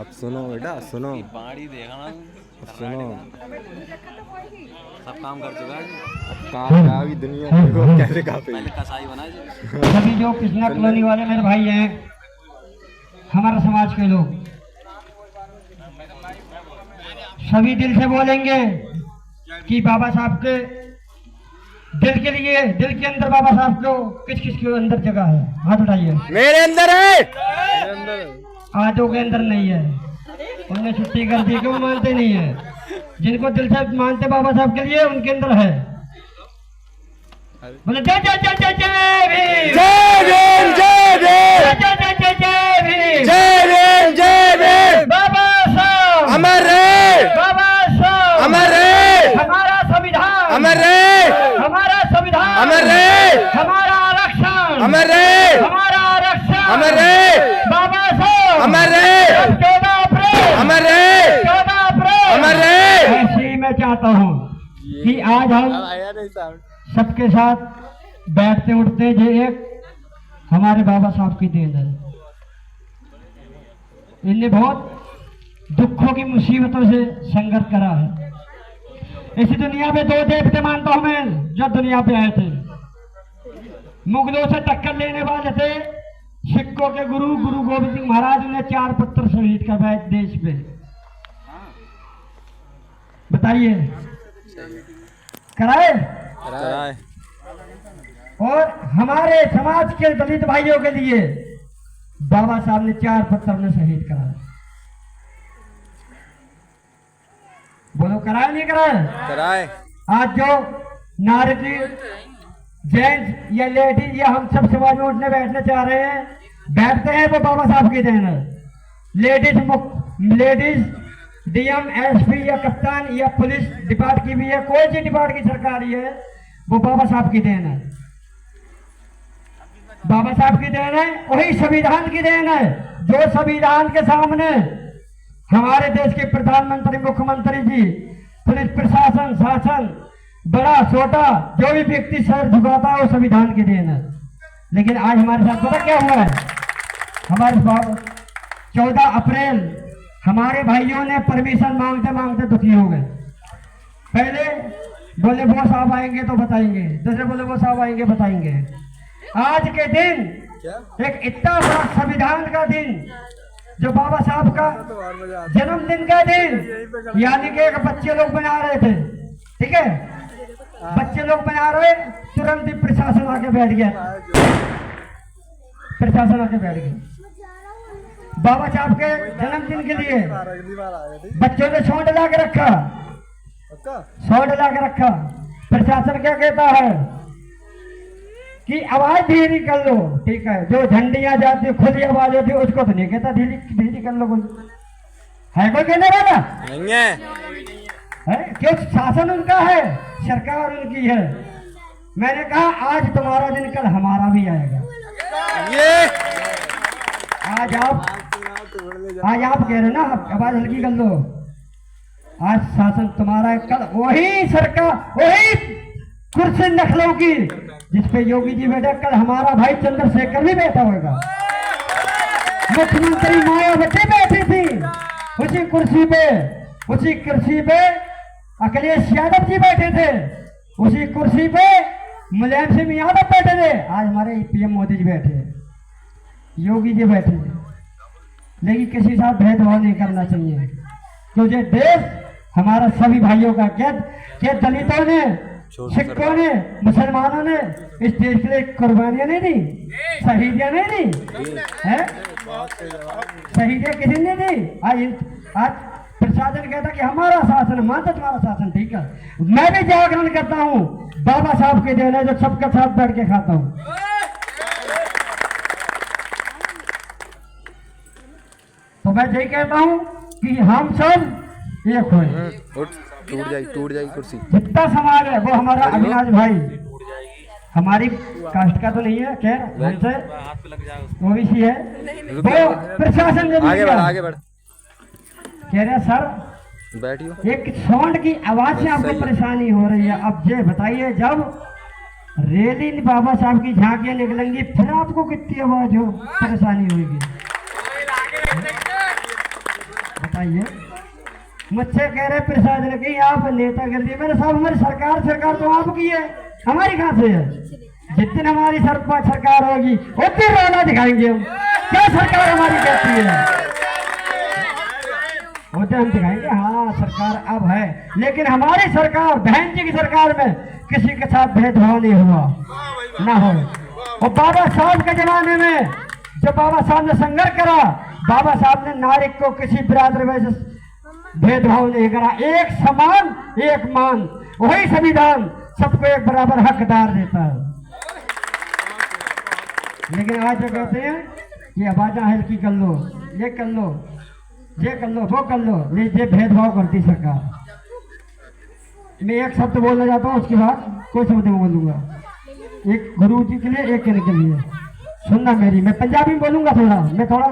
अब सुनो बेटा सुनो, पहाड़ी देखा सुनो, सब काम कर चुका है। कहाँ का अभी दुनिया देखो कैसे काफी। पहले कसाई बना जी। सभी जो कृष्णा कॉलोनी वाले मेरे भाई हैं, हमारे समाज के लोग सभी दिल से बोलेंगे कि बाबा साहब के दिल के लिए, दिल के अंदर बाबा साहब को किस किस के अंदर जगह है? हाथ उठाइए। मेरे अंदर है, आधों के अंदर नहीं है, उन्होंने छुट्टी कर दी, क्यों मानते नहीं है? जिनको दिल से मानते बाबा साहब के लिए उनके अंदर है। बोले जय जय जय जय जय भीम, जय भीम, जय भीम, जय जय जय जय भीम, जय भीम, जय भीम। बाबा साहब अमर रहे, बाबा साहब अमर रहे, हमारा संविधान, अमर रहे, हमारा संविधान, अमर रहे, हमारा आरक्षण, अमर रहे, हमारा आरक्षण, अमर रहे, बाबा साहब अमर रहे, 14 अप्रैल, अमर रहे, 14 अप्रैल, अमर रहे। ऐसे ही मैं चाहता हूँ कि आज हम सबके साथ बैठते उठते ये एक हमारे बाबा साहब की देन है। इनने बहुत दुखों की मुसीबतों से संघर्ष करा है। इसी दुनिया में 2 देवते मानता हूं मैं जो दुनिया पे आए थे। मुगलों से टक्कर लेने वाले थे सिखों के गुरु गोविंद सिंह महाराज, ने 4 पुत्र शहीद करवाए देश पे। बताइए कराए? और हमारे समाज के दलित भाइयों के लिए बाबा साहब ने 4 पुत्र ने शहीद कराया। बोलो कराए नहीं कराए? कराए। आज जो नारी, जेंट्स या लेडीज या हम सब समाज में उठने बैठने चाह रहे हैं, बैठते हैं, वो बाबा साहब की देन है। लेडीज डीएम, एसपी या कप्तान या पुलिस डिपार्ट की भी है, कोई भी डिपार्ट की सरकारी है, वो बाबा साहब की देन है। बाबा साहब की देन है, वही संविधान की देन है। जो संविधान के सामने हमारे देश के प्रधानमंत्री, मुख्यमंत्री जी, पुलिस प्रशासन, शासन, बड़ा छोटा जो भी व्यक्ति सर झुकाता है वो संविधान की देन है। लेकिन आज हमारे साथ पता क्या हुआ है? हमारे 14 अप्रैल हमारे भाइयों ने परमिशन मांगते मांगते दुखी हो गए। पहले बोले वो साहब आएंगे तो बताएंगे, दूसरे बोले वो साहब आएंगे बताएंगे। आज के दिन एक इतना बड़ा संविधान का दिन, जो बाबा साहब का जन्मदिन का दिन, यानी कि एक बच्चे लोग बना रहे थे, ठीक है, बच्चे लोग बना रहे, तुरंत ही प्रशासन आके बैठ गया, प्रशासन आके बैठ गया। बाबा साहब के जन्मदिन के लिए बच्चों ने छोड़ ला के रखा, छोड़ ला के रखा। प्रशासन क्या कहता है कि आवाज धीरे कर लो, ठीक है, जो झंडियां जाती खुद ही आवाज होती उसको तो नहीं कहता धीरे धीरे कर लो। कोई है? कोई कहने वाला नहीं है, क्यों? शासन उनका है, सरकार उनकी है। मैंने कहा आज तुम्हारा दिन, कल हमारा भी आएगा। ये आज आप कह रहे ना, आवाज हल्की कर लो। आज शासन तुम्हारा है, कल वही सरकार, वही कुर्सी नखलों की जिसपे योगी जी बैठे, कल हमारा भाई चंद्रशेखर भी बैठा होगा। मुख्यमंत्री मायावती बैठी थी उसी कुर्सी पे, उसी कुर्सी पे अखिलेश यादव जी बैठे थे, उसी कुर्सी पे मुलायम सिंह यादव बैठे थे, आज हमारे पीएम मोदी जी बैठे, योगी जी बैठे। लेकिन किसी साथ भेदभाव नहीं करना चाहिए, क्योंकि देश हमारा सभी भाइयों का। क्या दलितों ने, सिखों ने, मुसलमानों ने इस देश के लिए कुर्बानियां नहीं दी, शहीदियां नहीं दी है? शहीदियां किसी ने दी? आज प्रशासन कहता कि हमारा शासन, मानता तुम्हारा शासन, ठीक है। मैं भी जागरण करता हूँ, बाबा साहब के देन है, जो सबके साथ बैठ के खाता हूँ। तो मैं यही कहता हूँ कि हम सब एक हो। टूट जाएगी कुर्सी। जितना समाज है वो हमारा अविनाश भाई, हमारी कास्ट का तो नहीं है, खैर हमसे ओबीसी है, वो प्रशासन ने आगे बढ़ कह रहे सर बैठियो, एक साउंड की आवाज से आपको परेशानी हो रही है। अब ये बताइए, जब रैली बाबा साहब की झांकियां निकलेंगी फिर आपको कितनी आवाज हो परेशानी होगी? बताइए, मुझसे कह रहे प्रसाद ने कि आप नेता कर दिए। मैंने साहब हमारी सरकार तो आपकी है, हमारी कहाँ से है? जितनी हमारी सरकार होगी उतनी रोना दिखाएंगे हम। क्या सरकार हमारी कहती है उतने हम दिखाएंगे। हाँ सरकार अब है, लेकिन हमारी सरकार, बहन जी की सरकार में किसी के साथ भेदभाव नहीं हुआ, ना हो। और बाबा साहब के जमाने में जब बाबा साहब ने संघर्ष करा, बाबा साहब ने नागरिक को किसी बिरादरी में भेदभाव नहीं करा, एक समान एक मान। वही संविधान सबको एक बराबर हकदार देता है। लेकिन आज जो कहते हैं कि आवाजा हल्की कर लो, ये कर लो, ये कर लो, वो कर लो, ये भेदभाव करती सरकार। मैं एक शब्द बोलना चाहता हूँ, उसके बाद कोई शब्द नहीं बोलूंगा। एक गुरु जी के लिए, एक के लिए सुनना मेरी। मैं पंजाबी में बोलूंगा थोड़ा, मैं थोड़ा